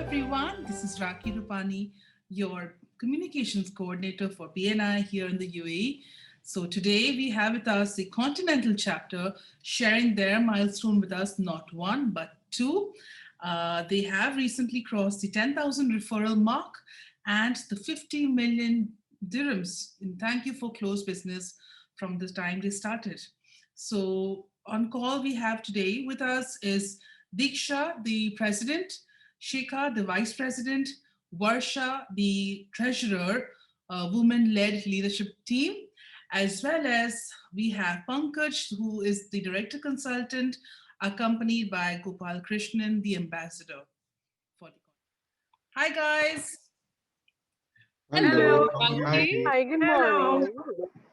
everyone. This is Raki Rupani, your communications coordinator for BNI here in the UAE. So today we have with us the Continental chapter sharing their milestone with us, not one, but two. They have recently crossed the 10,000 referral mark and the 50 million dirhams in thank you for close business from the time they started. So on call we have today with us is Diksha, the president, Shikha, the vice president, Varsha, the treasurer, women-led leadership team, as well as we have Pankaj, who is the director consultant, accompanied by Gopal Krishnan, the ambassador for the. Hi guys. Hello, Hello. hi. Raki. Hi, good Hello. morning.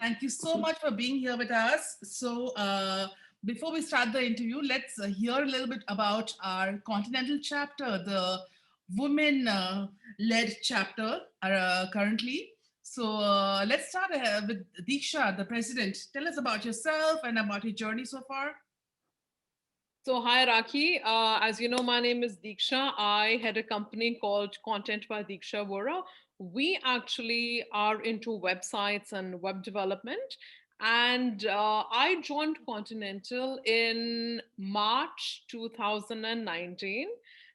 Thank you so much for being here with us. So, before we start the interview, let's hear a little bit about our continental chapter, the women led chapter currently. So, let's start with Diksha, the president. Tell us about yourself and about your journey so far. So, hi, Raki. As you know, my name is Diksha. I had a company called Content by Diksha Vora. We actually are into websites and web development. And I joined Continental in March 2019.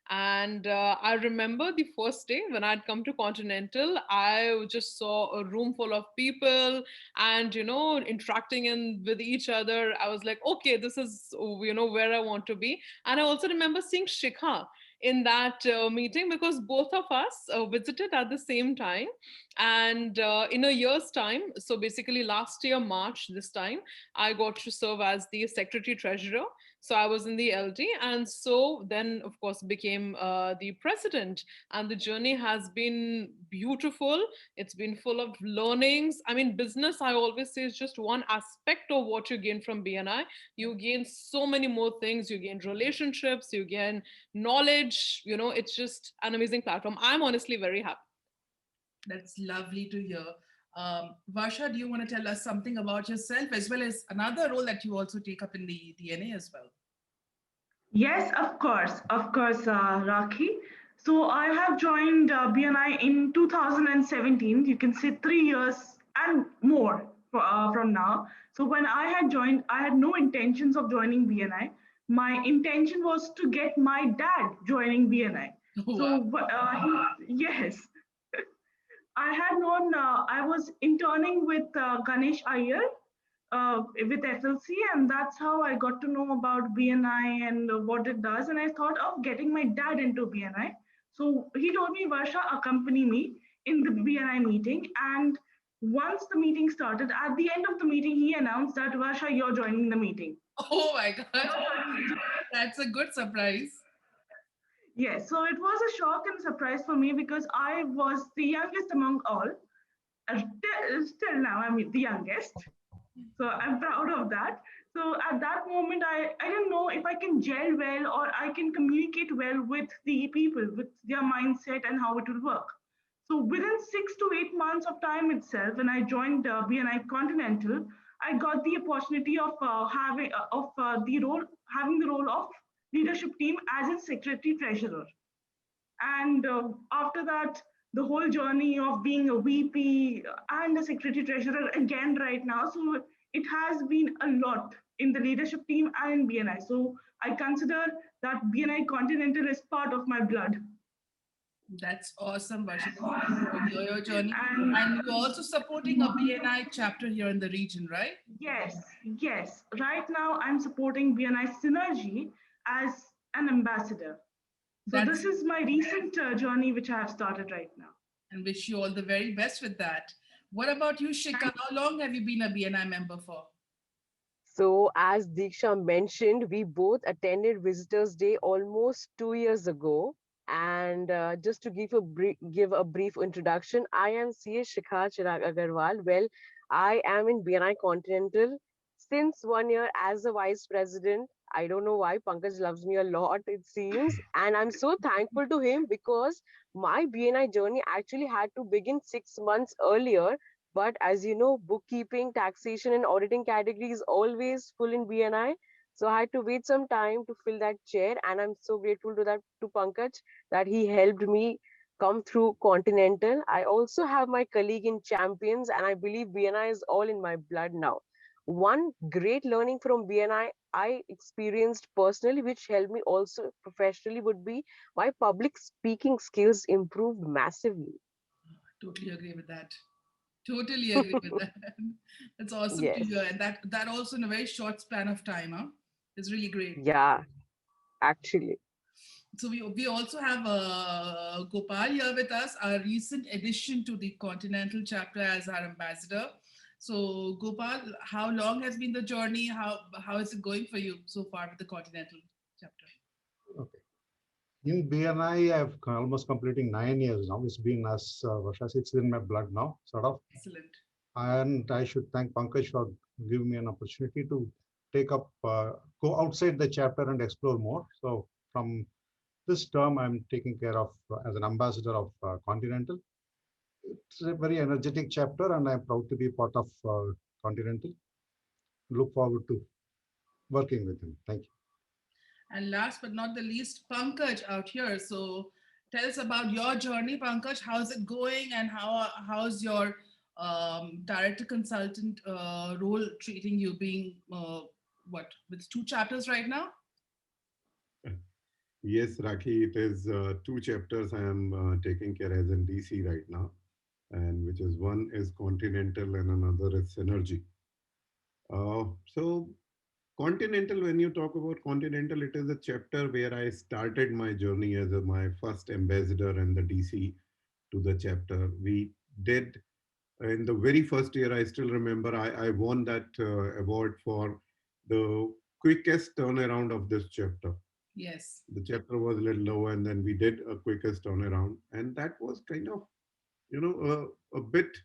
And I remember the first day when I'd come to Continental, I just saw a room full of people and interacting in with each other. I was like, okay, this is where I want to be. And I also remember seeing Shikha in that meeting because both of us visited at the same time. And in a year's time, so basically last year March, this time I got to serve as the secretary treasurer. So I was in the LD, and so then of course became the president. And the journey has been beautiful. It's been full of learnings. I mean, business, I always say, is just one aspect of what you gain from BNI. You gain so many more things. You gain relationships, you gain knowledge. It's just an amazing platform. I'm honestly very happy. That's lovely to hear. Varsha, do you want to tell us something about yourself as well as another role that you also take up in the DNA as well? Yes, of course, Raki. So I have joined BNI in 2017. You can say 3 years and more from now. So when I had joined, I had no intentions of joining BNI. My intention was to get my dad joining BNI. Oh, wow. So yes, I had known. I was interning with Ganesh Iyer with FLC, and that's how I got to know about BNI and what it does. And I thought of getting my dad into BNI. So he told me, Varsha, accompany me in the BNI meeting. And once the meeting started, at the end of the meeting, he announced that, Varsha, you're joining the meeting. Oh my God. That's a good surprise. Yes, so it was a shock and surprise for me because I was the youngest among all. Still now, I'm the youngest. So I'm proud of that. So at that moment, I didn't know if I can gel well or I can communicate well with the people, with their mindset and how it will work. So within 6 to 8 months of time itself, when I joined BNI Continental, I got the opportunity of having the role of leadership team as a secretary treasurer. And after that, the whole journey of being a VP and a secretary treasurer again right now. So it has been a lot in the leadership team and in BNI. So I consider that BNI Continental is part of my blood. That's awesome, Varsha. Your journey. And And you're also supporting a BNI chapter here in the region, right? yes. Right now, I'm supporting BNI Synergy as an ambassador. So That's this is my recent journey, which I have started right now. and wish you all the very best with that. What about you, Shika? How long have you been a BNI member for? So, as Diksha mentioned, we both attended Visitors' Day almost 2 years ago. And just to give a brief introduction, I am CA Shikha Chirag Agarwal. Well, I am in BNI Continental since 1 year as a vice president. I don't know why Pankaj loves me a lot, it seems. And I'm so thankful to him because my BNI journey actually had to begin 6 months earlier, but as you know, bookkeeping, taxation, and auditing category is always full in BNI. So I had to wait some time to fill that chair, and I'm so grateful to Pankaj that he helped me come through Continental. I also have my colleague in Champions, and I believe BNI is all in my blood now. One great learning from BNI I experienced personally, which helped me also professionally, would be my public speaking skills improved massively. Totally agree with that. Totally agree with that. That's awesome to Yes. hear. And that also in a very short span of time, huh? It's really great. Yeah, actually. So we also have Gopal here with us, our recent addition to the Continental chapter as our ambassador. So Gopal, how long has been the journey? How is it going for you so far with the Continental chapter? Okay. In BNI, I've almost completing 9 years now. It's been, as Varsha said, it's in my blood now, sort of. Excellent. And I should thank Pankaj for giving me an opportunity to take up, go outside the chapter and explore more. So from this term, I'm taking care of as an ambassador of Continental. It's a very energetic chapter, and I'm proud to be part of Continental. Look forward to working with him. Thank you. And last but not the least, Pankaj out here. So tell us about your journey, Pankaj. How's it going, and how's your director consultant role treating you? Being what with 2 chapters right now? Yes, Rakhi, it is 2 chapters I am taking care as in DC right now, and which is one is Continental and another is Synergy. So Continental, when you talk about Continental, it is a chapter where I started my journey as my first ambassador and the DC to the chapter. We did in the very first year, I still remember I won that award for the quickest turnaround of this chapter. Yes. The chapter was a little low, and then we did a quickest turnaround, and that was kind of, a bit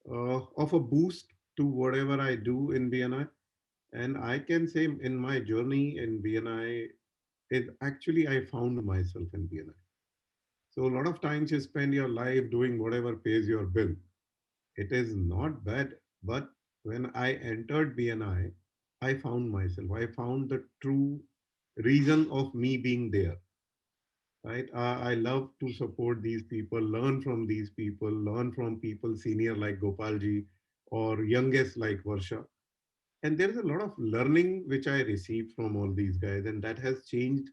of a boost to whatever I do in BNI. And I can say in my journey in BNI, it actually I found myself in BNI. So a lot of times you spend your life doing whatever pays your bill. It is not bad, but when I entered BNI, I found myself. I found the true reason of me being there. Right? I love to support these people, learn from these people, learn from people senior like Gopalji or youngest like Varsha. And there's a lot of learning which I received from all these guys, and that has changed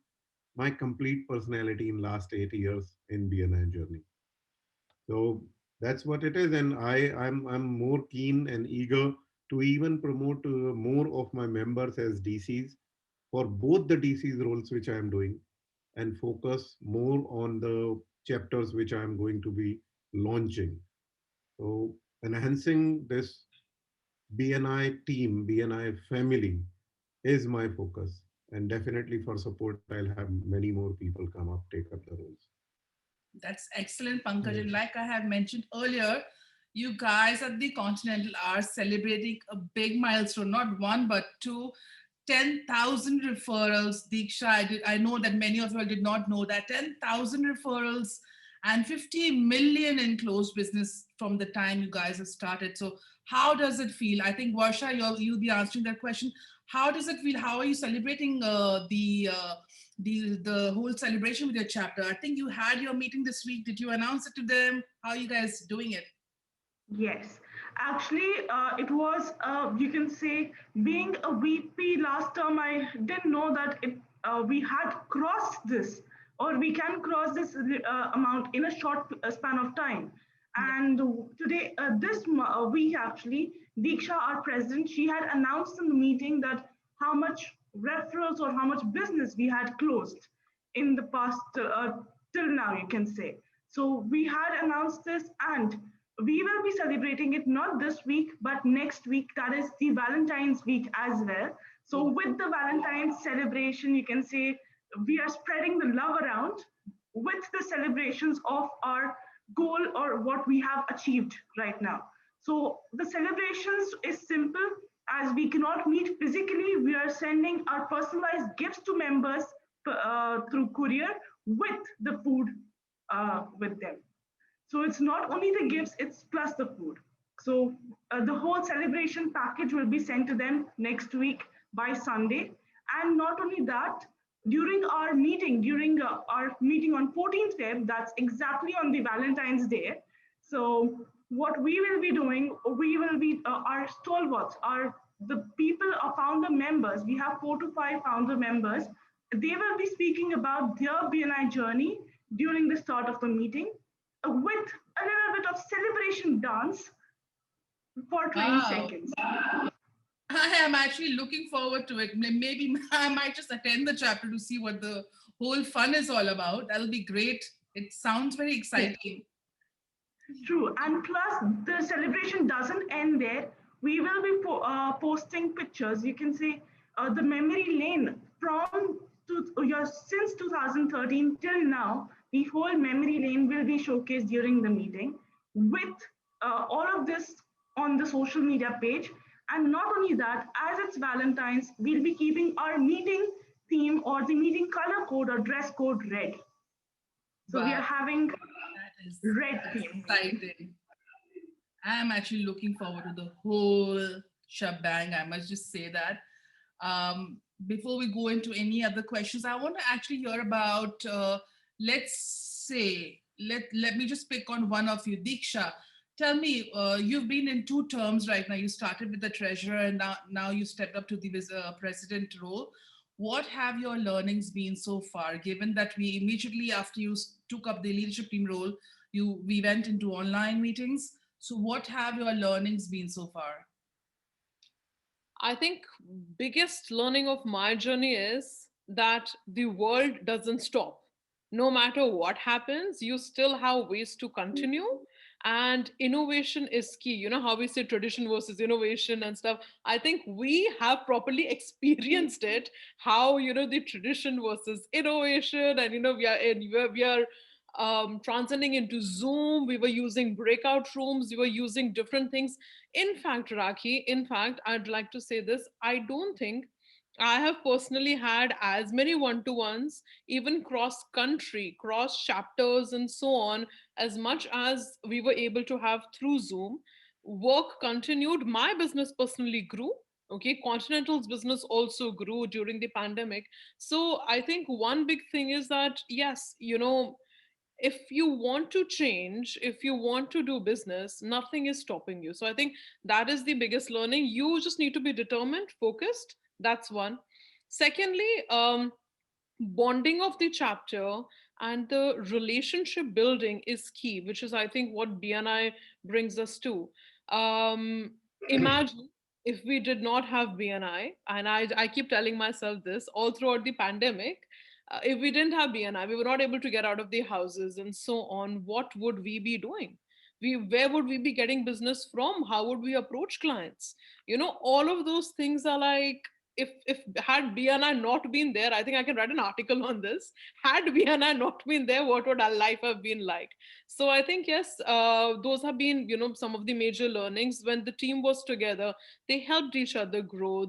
my complete personality in last 8 years in BNI journey. So that's what it is, and I'm more keen and eager to even promote more of my members as DCs for both the DCs roles which I am doing, and focus more on the chapters which I am going to be launching. So enhancing this BNI team, BNI family is my focus. And definitely for support, I'll have many more people come up, take up the roles. That's excellent, Pankaj. And Yes. like I had mentioned earlier, you guys at the Continental are celebrating a big milestone, not one, but two. 10,000 referrals. Diksha, I know that many of you all did not know that. 10,000 referrals and 50 million in closed business from the time you guys have started. So how does it feel? I think Varsha, you'll be answering that question. How does it feel? How are you celebrating the whole celebration with your chapter? I think you had your meeting this week. Did you announce it to them? How are you guys doing it? Yes, actually, it was, you can say, being a VP last term, I didn't know that we had crossed this, or we can cross this amount in a short span of time. And today, week actually, Diksha, our president, she had announced in the meeting that how much referrals or how much business we had closed in the past till now, you can say. So we had announced this, and we will be celebrating it not this week, but next week. That is the Valentine's week as well. So, with the Valentine's celebration, you can say we are spreading the love around with the celebrations of our goal or what we have achieved right now. So, the celebrations is simple. As we cannot meet physically, we are sending our personalized gifts to members through courier with the food with them. So it's not only the gifts, it's plus the food. So the whole celebration package will be sent to them next week by Sunday. And not only that, during our meeting, on 14th Feb, that's exactly on the Valentine's Day. So what we will be doing, we will be our stalwarts, our the people, our founder members. We have 4 to 5 founder members. They will be speaking about their BNI journey during the start of the meeting, with a little bit of celebration dance for 20 Wow. seconds. I am actually looking forward to it. Maybe I might just attend the chapter to see what the whole fun is all about. That'll be great. It sounds very exciting. True. And plus, the celebration doesn't end there. We will be posting pictures. You can see the memory lane since 2013 till now. The whole memory lane will be showcased during the meeting with all of this on the social media page. And not only that, as it's Valentine's, we'll be keeping our meeting theme or the meeting color code or dress code red. So we Wow. are having That is red theme. exciting. I am actually looking forward to the whole shebang. I must just say that. Before we go into any other questions, I want to actually hear about, let's say, let me just pick on one of you. Diksha, tell me, you've been in 2 terms right now. You started with the treasurer and now you stepped up to the president role. What have your learnings been so far, given that we immediately after you took up the leadership team role, we went into online meetings? So what have your learnings been so far? I think biggest learning of my journey is that the world doesn't stop. No matter what happens, you still have ways to continue. And innovation is key. You know how we say tradition versus innovation and stuff. I think we have properly experienced it. How the tradition versus innovation, and we are transcending into Zoom. We were using breakout rooms. We were using different things. In fact, Rakhi, I'd like to say this. I don't think I have personally had as many one-to-ones, even cross country, cross chapters, and so on, as much as we were able to have through Zoom. Work continued. My business personally grew. Okay, Continental's business also grew during the pandemic. So I think one big thing is that, yes, if you want to change, if you want to do business, nothing is stopping you. So I think that is the biggest learning. You just need to be determined, focused. That's one. Secondly, bonding of the chapter and the relationship building is key, which is, I think, what BNI brings us to. Imagine if we did not have BNI, and I keep telling myself this all throughout the pandemic. If we didn't have BNI, we were not able to get out of the houses and so on. What would we be doing? Where would we be getting business from? How would we approach clients? All of those things are like, if had BNI not been there, I think I can write an article on this. Had BNI not been there, what would our life have been like? So I think, yes, those have been some of the major learnings. When the team was together, they helped each other grow.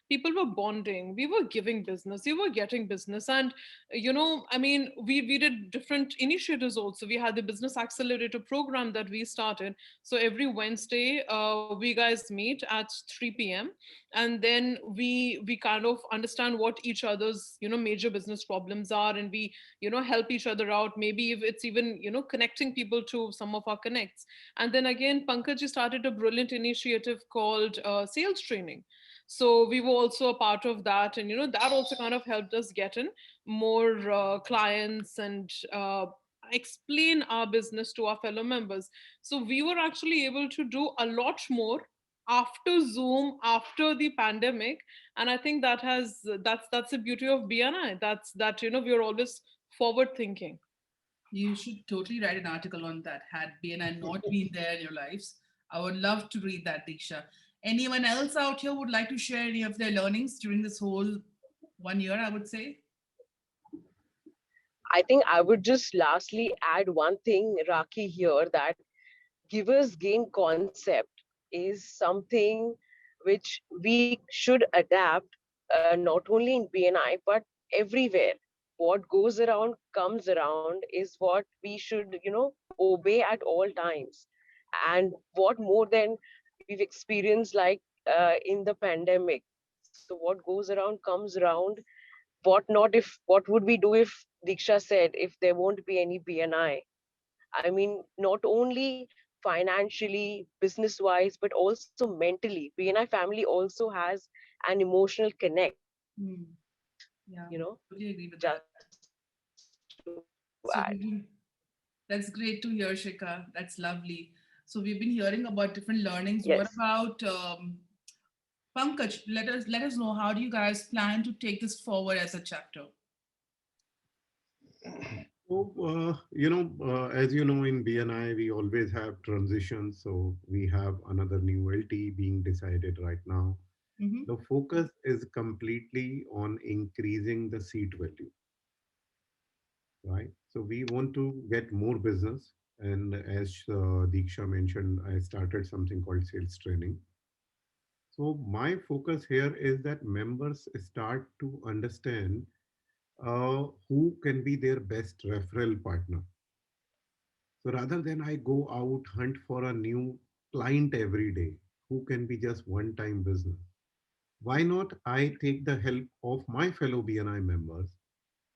People were bonding, we were giving business, we were getting business. And I mean, we did different initiatives also. We had the business accelerator program that we started. So every Wednesday, we guys meet at 3 p.m. and then we kind of understand what each other's major business problems are, and we help each other out. Maybe if it's even connecting people to some of our connects. And then again, Pankaj started a brilliant initiative called sales training. So we were also a part of that, and that also kind of helped us get in more clients and explain our business to our fellow members. So we were actually able to do a lot more after Zoom, after the pandemic. And I think that's the beauty of BNI. We are always forward thinking. You should totally write an article on that. Had BNI not been there in your lives, I would love to read that, Diksha. Anyone else out here would like to share any of their learnings during this whole 1 year, I would say? I think I would just lastly add one thing, Raki, here, that givers gain concept is something which we should adapt, not only in BNI but everywhere. What goes around comes around is what we should, obey at all times. And what more than we've experienced, like in the pandemic. So what goes around comes around. What would we do if Diksha said if there won't be any BNI? I mean, not only financially, business wise, but also mentally. BNI family also has an emotional connect, Hmm. Yeah, you know, totally agree with that. just to add. So that's great to hear, Shika. That's lovely. So we've been hearing about different learnings. Yes. What about Pankaj? Let us know, how do you guys plan to take this forward as a chapter? So, as you know, in BNI, we always have transitions. So we have another new LT being decided right now. Mm-hmm. The focus is completely on increasing the seat value, right? So we want to get more business. And as Deeksha mentioned, I started something called sales training. So my focus here is that members start to understand who can be their best referral partner. So rather than I go out hunt for a new client every day who can be just one time business, why not I take the help of my fellow BNI members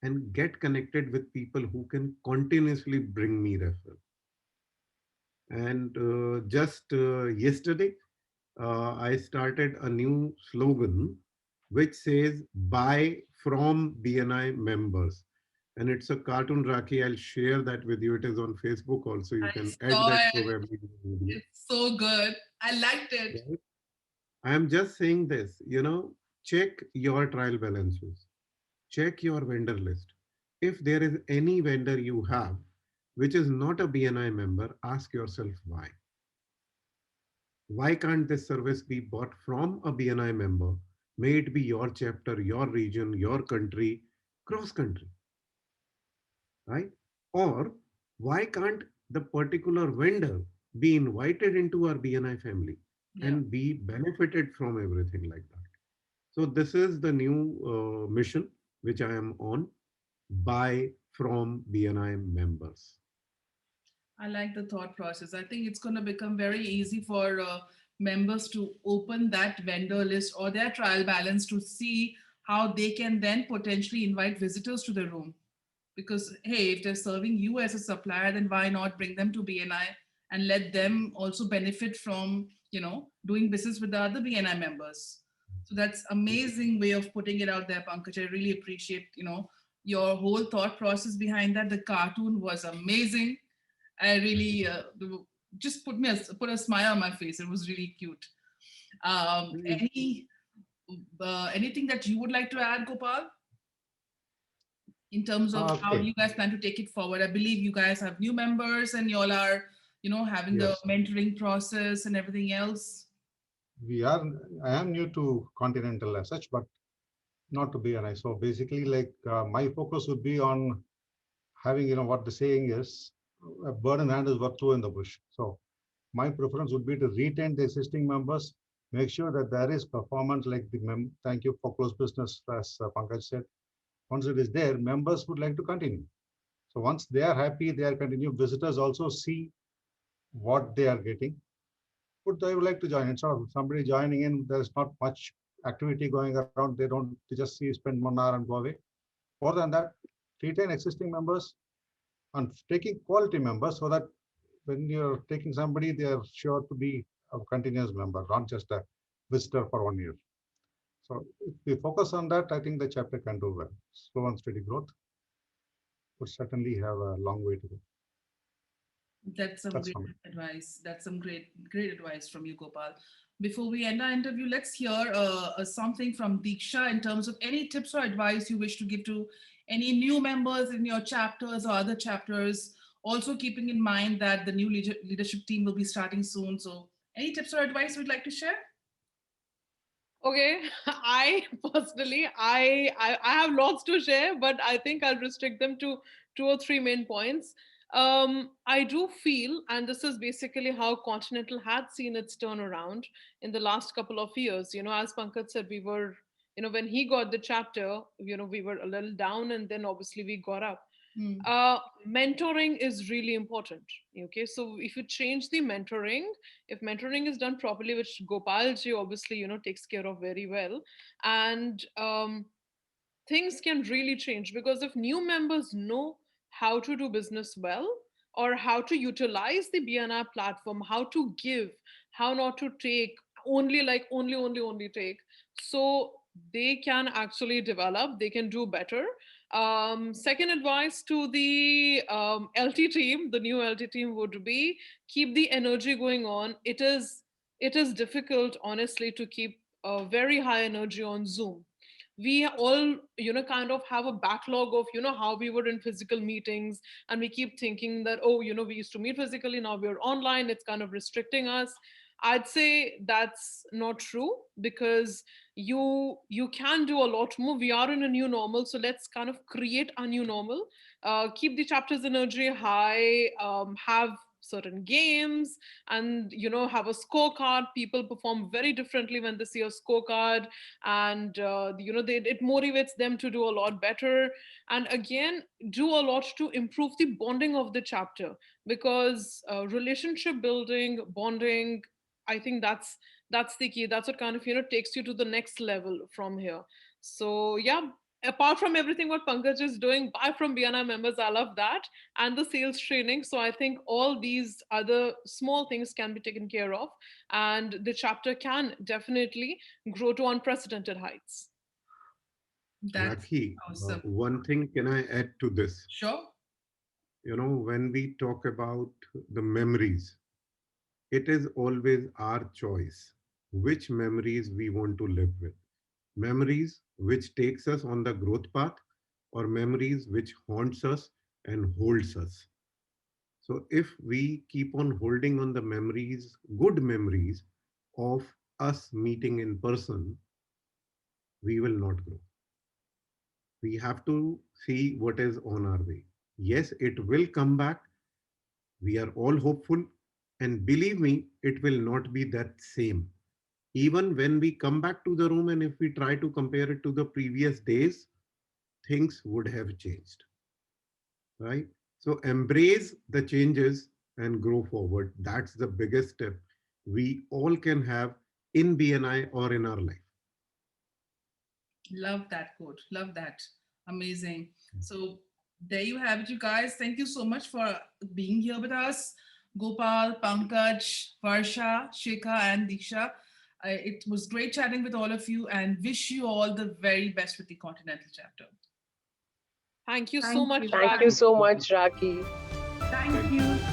and get connected with people who can continuously bring me referral. And just yesterday, I started a new slogan which says buy from BNI members. And it's a cartoon, Raki. I'll share that with you. It is on Facebook also. You I can add saw that it. probably in the video. It's so good. I liked it. Right? I am just saying this, check your trial balances, check your vendor list. If there is any vendor you have which is not a BNI member, ask yourself why. Why can't this service be bought from a BNI member? May it be your chapter, your region, your country, cross country, right? Or why can't the particular vendor be invited into our BNI family Yeah. and be benefited from everything like that? So this is the new mission which I am on. Buy from BNI members. I like the thought process. I think it's going to become very easy for members to open that vendor list or their trial balance to see how they can then potentially invite visitors to the room. Because, hey, if they're serving you as a supplier, then why not bring them to BNI and let them also benefit from, doing business with the other BNI members. So that's amazing way of putting it out there, Pankaj. I really appreciate, your whole thought process behind that. The cartoon was amazing. I really just put a smile on my face. It was really cute. Anything that you would like to add, Gopal, in terms of how Okay. you guys plan to take it forward? I believe you guys have new members and y'all are, having the Yes, mentoring process and everything else. we are. I am new to Continental as such, but not to BNI. So basically, like my focus would be on having, what the saying is, a bird in hand is worth two in the bush. So my preference would be to retain the existing members, make sure that there is performance like thank you for close business, as Pankaj said. Once it is there, members would like to continue. So once they are happy, they are continue. Visitors also see what they are getting. Would they would like to join? Instead of somebody joining in, there's not much activity going around. They just see spend 1 hour and go away. More than that, retain existing members and taking quality members so that when you're taking somebody, they are sure to be a continuous member, not just a visitor for 1 year. So if we focus on that, I think the chapter can do well. Slow and steady growth would certainly have a long way to go. That's some That's great from me. advice. That's some great advice from you, Gopal. Before we end our interview, let's hear something from Diksha in terms of any tips or advice you wish to give to any new members in your chapters or other chapters. Also, keeping in mind that the new leadership team will be starting soon. So, any tips or advice you'd like to share? Okay, I personally, I have lots to share, but I think I'll restrict them to two or three main points. I do feel, and this is basically how Continental had seen its turnaround in the last couple of years. As Pankaj said, we were, when he got the chapter, we were a little down, and then obviously we got up. Mentoring is really important. Okay, so if you change the mentoring, if mentoring is done properly, which Gopalji obviously takes care of very well, and things can really change, because if new members know how to do business well, or how to utilize the BNI platform, how to give, how not to take, only like only take, so they can actually develop, they can do better. Second advice to the LT team, the new LT team, would be keep the energy going on. It is difficult, honestly, to keep a very high energy on Zoom. We all kind of have a backlog of how we were in physical meetings, and we keep thinking that, oh, we used to meet physically, now we're online, it's kind of restricting us. I'd say that's not true, because you can do a lot more. We are in a new normal, so let's kind of create a new normal. Keep the chapter's energy high, have certain games, and have a scorecard. People perform very differently when they see a scorecard, and it motivates them to do a lot better. And again, do a lot to improve the bonding of the chapter, because relationship building, bonding, I think that's the key. That's what kind of takes you to the next level from here. So yeah, apart from everything what Pankaj is doing, buy from BNI members, I love that, and the sales training. So I think all these other small things can be taken care of, and the chapter can definitely grow to unprecedented heights. That's Rakhi, awesome. one thing can I add to this? Sure. When we talk about the memories, it is always our choice which memories we want to live with. Memories which takes us on the growth path, or memories which haunts us and holds us. So if we keep on holding on the memories, good memories of us meeting in person, we will not grow. We have to see what is on our way. Yes, it will come back. We are all hopeful. And believe me, it will not be that same. Even when we come back to the room, and if we try to compare it to the previous days, things would have changed. Right? So embrace the changes and grow forward. That's the biggest step we all can have in BNI or in our life. Love that quote. Love that. Amazing. So there you have it, you guys. Thank you so much for being here with us. Gopal, Pankaj, Varsha, Shikha, and Diksha. It was great chatting with all of you, and wish you all the very best with the Continental chapter. Thank you so Thank much, you. Thank you Rag. so much, Raki. Thank you.